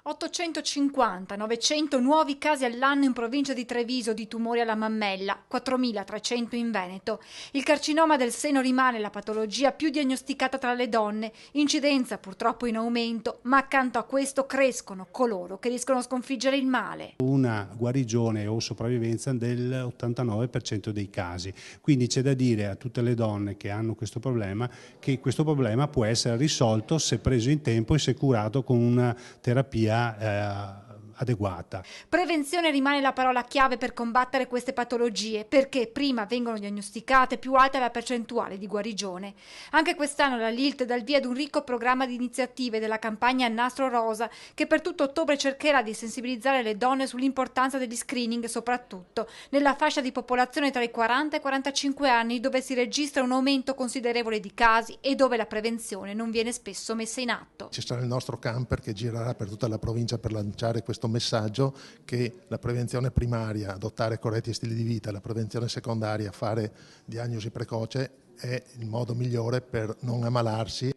850-900 nuovi casi all'anno in provincia di Treviso di tumori alla mammella, 4.300 in Veneto. Il carcinoma del seno rimane la patologia più diagnosticata tra le donne, incidenza purtroppo in aumento, ma accanto a questo crescono coloro che riescono a sconfiggere il male. Una guarigione o sopravvivenza dell'89% dei casi, quindi c'è da dire a tutte le donne che hanno questo problema che questo problema può essere risolto se preso in tempo e se curato con una terapia adeguata. Prevenzione rimane la parola chiave per combattere queste patologie, perché prima vengono diagnosticate più alta è la percentuale di guarigione. Anche quest'anno la Lilt dà il via ad un ricco programma di iniziative della campagna Nastro Rosa, che per tutto ottobre cercherà di sensibilizzare le donne sull'importanza degli screening, soprattutto nella fascia di popolazione tra i 40 e i 45 anni, dove si registra un aumento considerevole di casi e dove la prevenzione non viene spesso messa in atto. Ci sarà il nostro camper che girerà per tutta la provincia per lanciare questo messaggio che la prevenzione primaria, adottare corretti stili di vita, la prevenzione secondaria, fare diagnosi precoce è il modo migliore per non ammalarsi.